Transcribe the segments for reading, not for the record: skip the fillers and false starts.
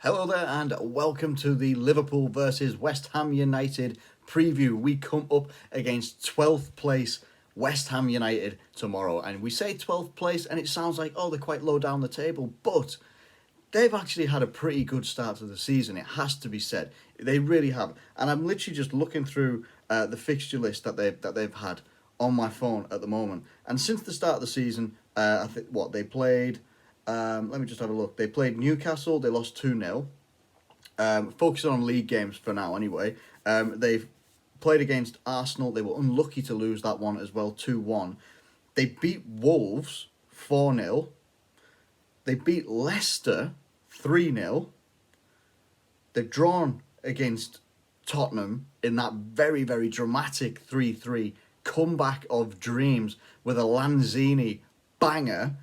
Hello there and welcome to the Liverpool versus West Ham United preview. We come up against 12th place West Ham United tomorrow, and we say 12th place and it sounds like, oh, they're quite low down the table, but they've actually had a pretty good start to the season, it has to be said. They really have. And I'm literally just looking through the fixture list that they've had on my phone at the moment. And since the start of the season, I think they played. Let me just have a look. They played Newcastle. They lost 2-0. Focusing on league games for now, anyway. They've played against Arsenal. They were unlucky to lose that one as well, 2-1. They beat Wolves 4-0. They beat Leicester 3-0. They've drawn against Tottenham in that very, very dramatic 3-3 comeback of dreams with a Lanzini banger.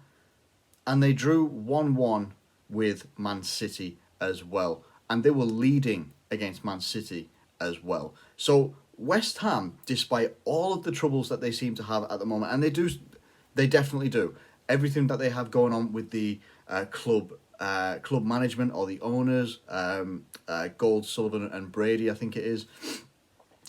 And they drew 1-1 with Man City as well. And they were leading against Man City as well. So West Ham, despite all of the troubles that they seem to have at the moment, and they definitely do, everything that they have going on with the club management or the owners, Gold, Sullivan and Brady, I think it is,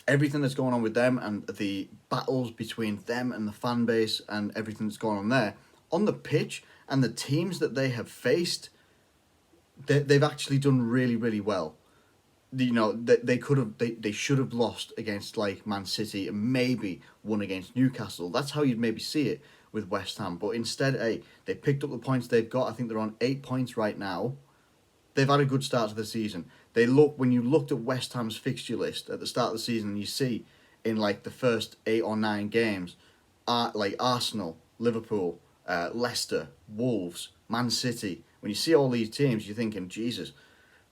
everything that's going on with them and the battles between them and the fan base and everything that's going on there, on the pitch and the teams that they have faced, they've actually done really, really well. You know, they should have lost against like Man City and maybe won against Newcastle. That's how you'd maybe see it with West Ham. But instead, they picked up the points they've got. I think they're on 8 points right now. They've had a good start to the season. When you looked at West Ham's fixture list at the start of the season, you see in like the first 8 or 9 games, like Arsenal, Liverpool, Leicester, Wolves, Man City. When you see all these teams, you're thinking, Jesus,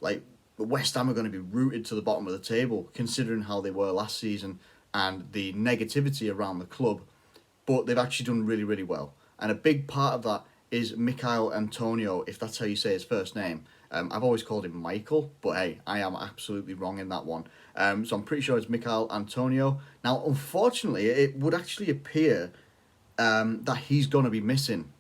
like West Ham are going to be rooted to the bottom of the table, considering how they were last season and the negativity around the club. But they've actually done really, really well. And a big part of that is Michail Antonio, if that's how you say his first name. I've always called him Michael, but hey, I am absolutely wrong in that one. So I'm pretty sure it's Michail Antonio. Now, unfortunately, it would actually appear that he's going to be missing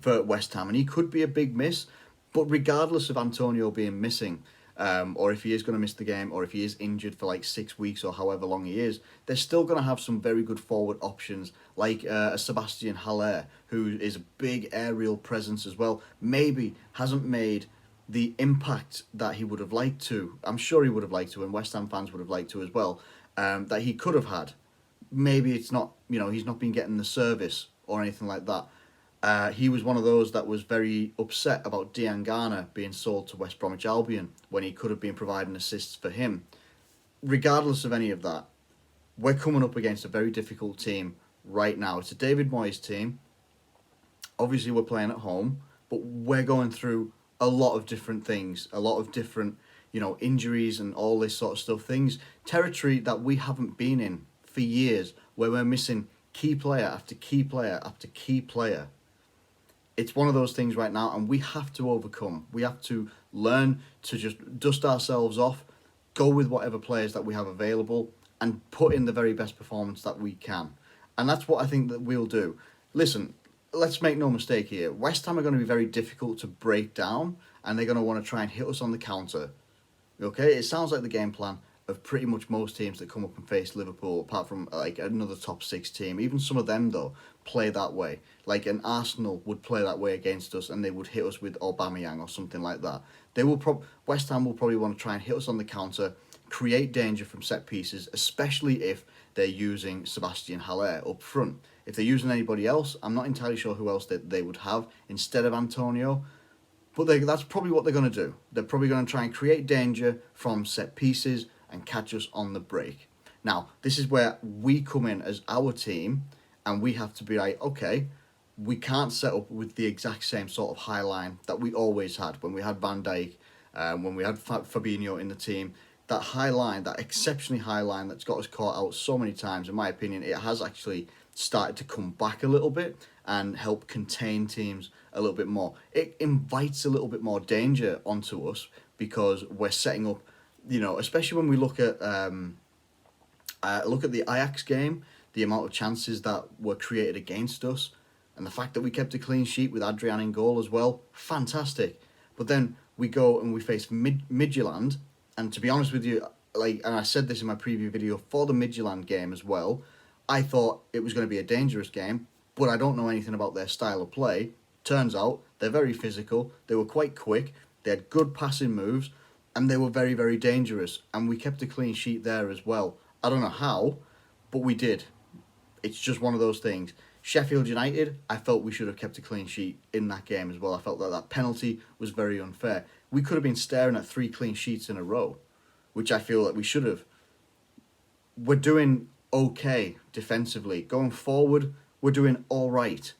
for West Ham, and he could be a big miss. But regardless of Antonio being missing, or if he is going to miss the game, or if he is injured for like 6 weeks or however long he is, they're still going to have some very good forward options like a Sebastian Haller, who is a big aerial presence as well. Maybe hasn't made the impact that he would have liked to. I'm sure he would have liked to, and West Ham fans would have liked to as well, that he could have had. Maybe it's not, he's not been getting the service or anything like that. He was one of those that was very upset about Diangana being sold to West Bromwich Albion when he could have been providing assists for him. Regardless of any of that, we're coming up against a very difficult team right now. It's a David Moyes team. Obviously, we're playing at home, but we're going through a lot of different things, a lot of different, injuries and all this sort of stuff. Territory that we haven't been in for years, where we're missing key player after key player after key player. It's one of those things right now, and we have to overcome. We have to learn to just dust ourselves off, go with whatever players that we have available, and put in the very best performance that we can. And that's what I think that we'll do. Listen, let's make no mistake here. West Ham are going to be very difficult to break down, and they're going to want to try and hit us on the counter. Okay, it sounds like the game plan of pretty much most teams that come up and face Liverpool, apart from like another top 6 team. Even some of them, though, play that way. Like an Arsenal would play that way against us, and they would hit us with Aubameyang or something like that. West Ham will probably want to try and hit us on the counter, create danger from set pieces, especially if they're using Sebastian Haller up front. If they're using anybody else, I'm not entirely sure who else they would have instead of Antonio. But that's probably what they're going to do. They're probably going to try and create danger from set pieces and catch us on the break. Now, this is where we come in as our team, and we have to be like, okay, we can't set up with the exact same sort of high line that we always had when we had Van Dijk, when we had Fabinho in the team. That high line, that exceptionally high line that's got us caught out so many times, in my opinion, it has actually started to come back a little bit and help contain teams a little bit more. It invites a little bit more danger onto us because we're setting up, especially when we look at the Ajax game, the amount of chances that were created against us, and the fact that we kept a clean sheet with Adrian in goal as well, fantastic. But then we go and we face Midtjylland, and to be honest with you, like, and I said this in my preview video for the Midtjylland game as well, I thought it was going to be a dangerous game, but I don't know anything about their style of play. Turns out they're very physical, they were quite quick, they had good passing moves, and they were very, very dangerous, and we kept a clean sheet there as well. I don't know how, but we did. It's just one of those things. Sheffield United, I felt we should have kept a clean sheet in that game as well. I felt that penalty was very unfair. We could have been staring at 3 clean sheets in a row, which I feel that we should have. We're doing okay defensively. Going forward, we're doing all right.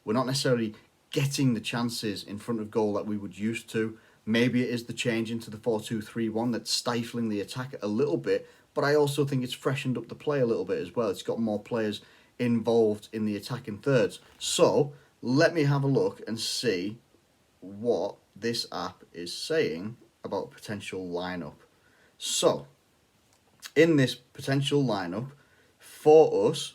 We're not necessarily getting the chances in front of goal that we would used to. Maybe it is the change into the 4-2-3-1 that's stifling the attack a little bit, but I also think it's freshened up the play a little bit as well. It's got more players involved in the attacking thirds. So let me have a look and see what this app is saying about potential lineup. So in this potential lineup for us,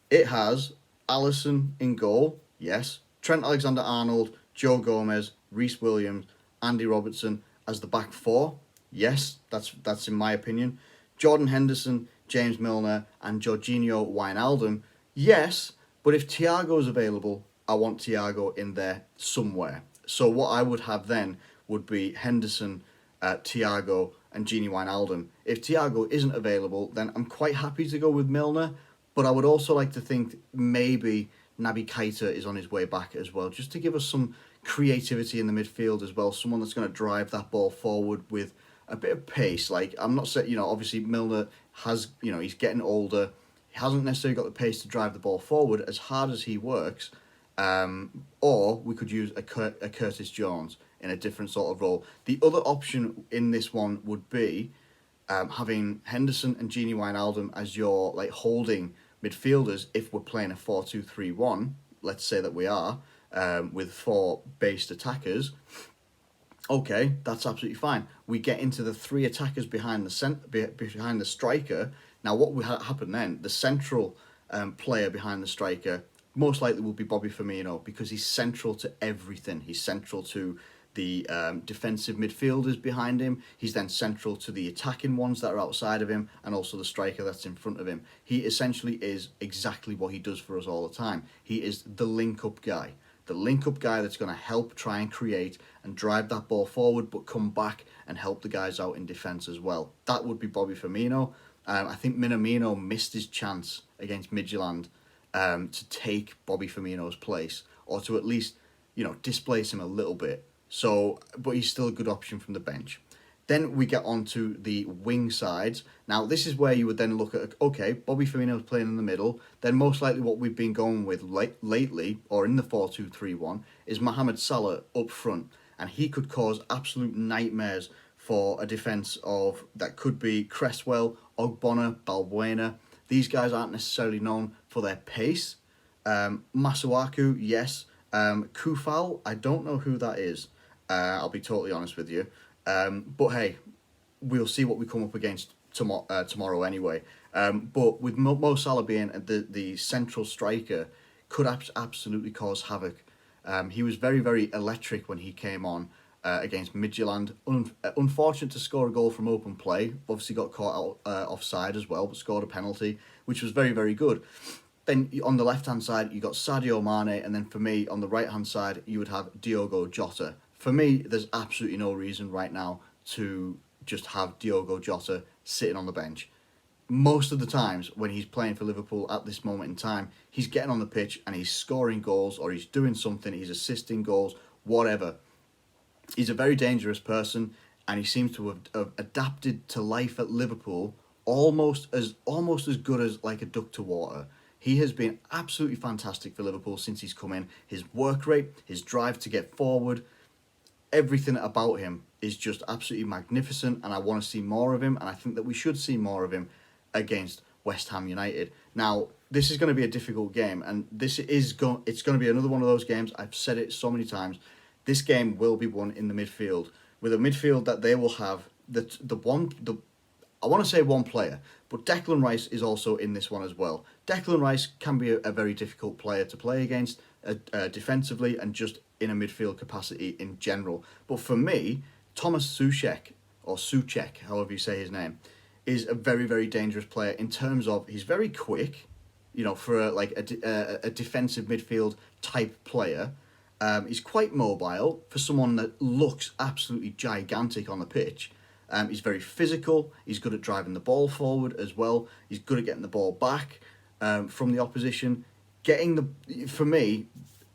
it has Alisson in goal, yes. Trent Alexander-Arnold, Joe Gomez, Rhys Williams, Andy Robertson as the back 4. Yes, that's in my opinion. Jordan Henderson, James Milner, and Jorginho Wijnaldum. Yes, but if Thiago's available, I want Thiago in there somewhere. So what I would have then would be Henderson, Thiago, and Gini Wijnaldum. If Thiago isn't available, then I'm quite happy to go with Milner, but I would also like to think maybe Naby Keita is on his way back as well, just to give us some creativity in the midfield as well, someone that's going to drive that ball forward with a bit of pace. Like, I'm not saying, obviously Milner has, he's getting older, he hasn't necessarily got the pace to drive the ball forward as hard as he works, or we could use a Curtis Jones in a different sort of role. The other option in this one would be having Henderson and Gini Wijnaldum as your holding midfielders if we're playing a 4-2-3-1. Let's say that we are, with 4 based attackers. Okay, that's absolutely fine. We get into the 3 attackers behind the striker. Now, what will happen then? The central player behind the striker most likely will be Bobby Firmino, because he's central to everything. He's central to the defensive midfielders behind him. He's then central to the attacking ones that are outside of him, and also the striker that's in front of him. He essentially is exactly what he does for us all the time. He is the link-up guy. The link-up guy that's going to help try and create and drive that ball forward, but come back and help the guys out in defence as well. That would be Bobby Firmino. I think Minamino missed his chance against Midtjylland to take Bobby Firmino's place, or to at least, displace him a little bit. So, but he's still a good option from the bench. Then we get on to the wing sides. Now, this is where you would then look at, okay, Bobby Firmino's playing in the middle. Then most likely what we've been going with lately, or in the 4-2-3-1, is Mohamed Salah up front. And he could cause absolute nightmares for a defence of, that could be Cresswell, Ogbonna, Balbuena. These guys aren't necessarily known for their pace. Masuaku, yes. Kufal, I don't know who that is. I'll be totally honest with you. But hey, we'll see what we come up against tomorrow anyway. But with Mo Salah being the central striker, could absolutely cause havoc. He was very, very electric when he came on against Midtjylland. Unfortunate to score a goal from open play. Obviously got caught out offside as well, but scored a penalty, which was very, very good. Then on the left-hand side, you got Sadio Mane, and then for me, on the right-hand side, you would have Diogo Jota. For me, there's absolutely no reason right now to just have Diogo Jota sitting on the bench. Most of the times when he's playing for Liverpool at this moment in time, he's getting on the pitch and he's scoring goals, or he's doing something, he's assisting goals, whatever. He's a very dangerous person, and he seems to have adapted to life at Liverpool almost as good as like a duck to water. He has been absolutely fantastic for Liverpool since he's come in. His work rate, his drive to get forward, everything about him is just absolutely magnificent, and I want to see more of him, and I think that we should see more of him against West Ham United. Now, this is going to be a difficult game, and it's going to be another one of those games. I've said it so many times. This game will be won in the midfield, with a midfield that they will have I want to say one player, but Declan Rice is also in this one as well. Declan Rice can be a very difficult player to play against defensively, and just in a midfield capacity in general. But for me, Thomas Souček, or Souček, however you say his name, is a very, very dangerous player in terms of he's very quick, you know, for a defensive midfield type player. He's quite mobile for someone that looks absolutely gigantic on the pitch. He's very physical. He's good at driving the ball forward as well. He's good at getting the ball back from the opposition. For me,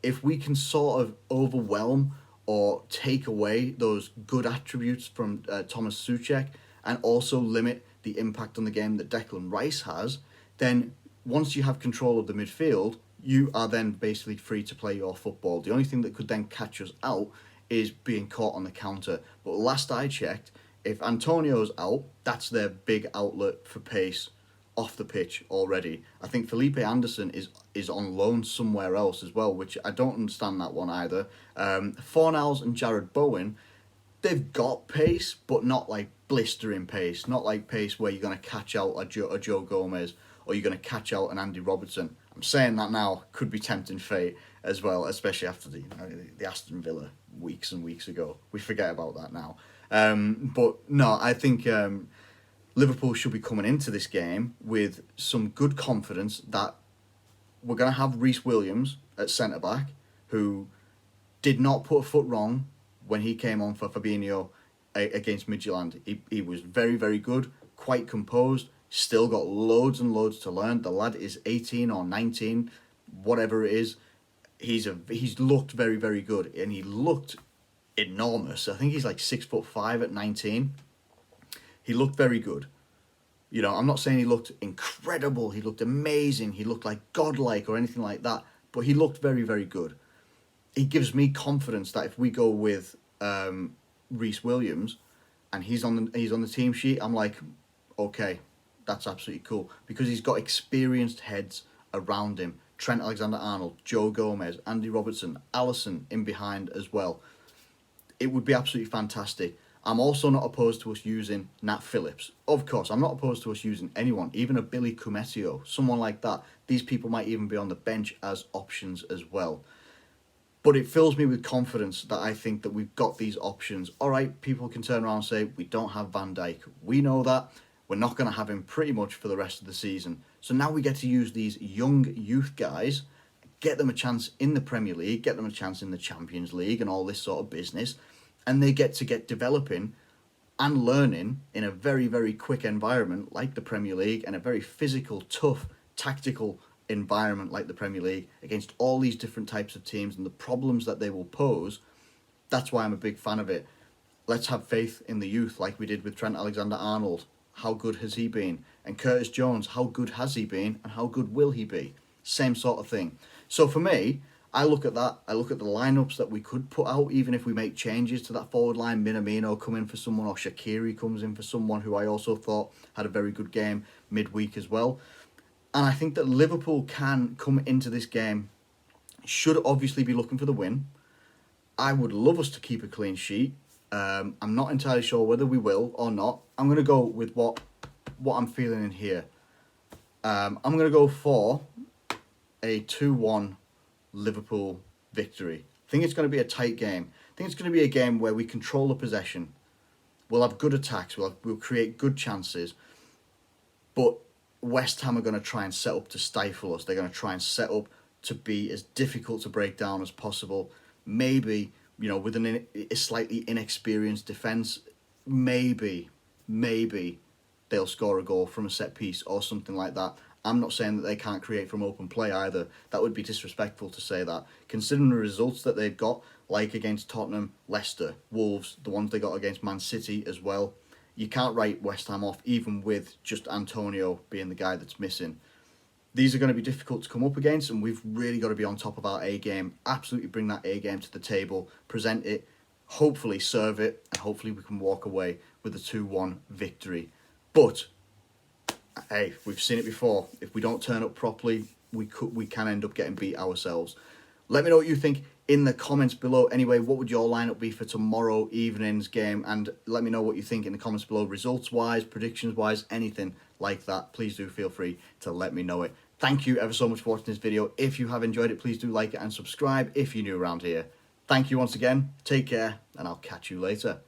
if we can sort of overwhelm or take away those good attributes from Thomas Souček and also limit the impact on the game that Declan Rice has, then once you have control of the midfield, you are then basically free to play your football. The only thing that could then catch us out is being caught on the counter. But last I checked, if Antonio's out, that's their big outlet for pace off the pitch already. I think Felipe Anderson is on loan somewhere else as well, which I don't understand that one either. Fornals and Jared Bowen, they've got pace, but not like blistering pace. Not like pace where you're going to catch out a Joe Gomez or you're going to catch out an Andy Robertson. I'm saying that now, could be tempting fate as well, especially after the Aston Villa weeks and weeks ago. We forget about that now. But no, I think Liverpool should be coming into this game with some good confidence that we're going to have Rhys Williams at centre-back, who did not put a foot wrong when he came on for Fabinho against Midtjylland. He was very, very good, quite composed, still got loads and loads to learn. The lad is 18 or 19, whatever it is. He's looked very, very good, and he looked enormous. I think he's like 6'5" at 19. He looked very good. You know, I'm not saying he looked incredible, he looked amazing, he looked like godlike or anything like that, but he looked very, very good. It gives me confidence that if we go with Rhys Williams and he's on the team sheet, I'm like, okay, that's absolutely cool, because he's got experienced heads around him. Trent Alexander-Arnold, Joe Gomez, Andy Robertson, Alisson in behind as well. It would be absolutely fantastic. I'm also not opposed to us using Nat Phillips. Of course, I'm not opposed to us using anyone, even a Billy Kumetio, someone like that. These people might even be on the bench as options as well. But it fills me with confidence that I think that we've got these options. All right, people can turn around and say, we don't have Van Dijk. We know that. We're not going to have him pretty much for the rest of the season. So now we get to use these young youth guys, get them a chance in the Premier League, get them a chance in the Champions League and all this sort of business. And they get developing and learning in a very, very quick environment like the Premier League, and a very physical, tough, tactical environment like the Premier League against all these different types of teams and the problems that they will pose. That's why I'm a big fan of it. Let's have faith in the youth like we did with Trent Alexander-Arnold. How good has he been? And Curtis Jones, how good has he been? And how good will he be? Same sort of thing. So for me, I look at that. I look at the lineups that we could put out, even if we make changes to that forward line. Minamino come in for someone, or Shaqiri comes in for someone who I also thought had a very good game midweek as well. And I think that Liverpool can come into this game, should obviously be looking for the win. I would love us to keep a clean sheet. I'm not entirely sure whether we will or not. I'm going to go with what I'm feeling in here. I'm going to go for a 2-1 Liverpool victory. I think it's going to be a tight game. I think it's going to be a game where we control the possession. We'll have good attacks. We'll create good chances. But West Ham are going to try and set up to stifle us. They're going to try and set up to be as difficult to break down as possible. Maybe, you know, with a slightly inexperienced defence, maybe they'll score a goal from a set piece or something like that. I'm not saying that they can't create from open play either. That would be disrespectful to say that. Considering the results that they've got, like against Tottenham, Leicester, Wolves, the ones they got against Man City as well, you can't write West Ham off, even with just Antonio being the guy that's missing. These are going to be difficult to come up against, and we've really got to be on top of our A-game. Absolutely bring that A-game to the table, present it, hopefully serve it, and hopefully we can walk away with a 2-1 victory. But hey, we've seen it before. If we don't turn up properly, we can end up getting beat ourselves. Let me know what you think in the comments below. Anyway, what would your lineup be for tomorrow evening's game? And let me know what you think in the comments below, results-wise, predictions-wise, anything like that. Please do feel free to let me know it. Thank you ever so much for watching this video. If you have enjoyed it, please do like it and subscribe if you're new around here. Thank you once again. Take care, and I'll catch you later.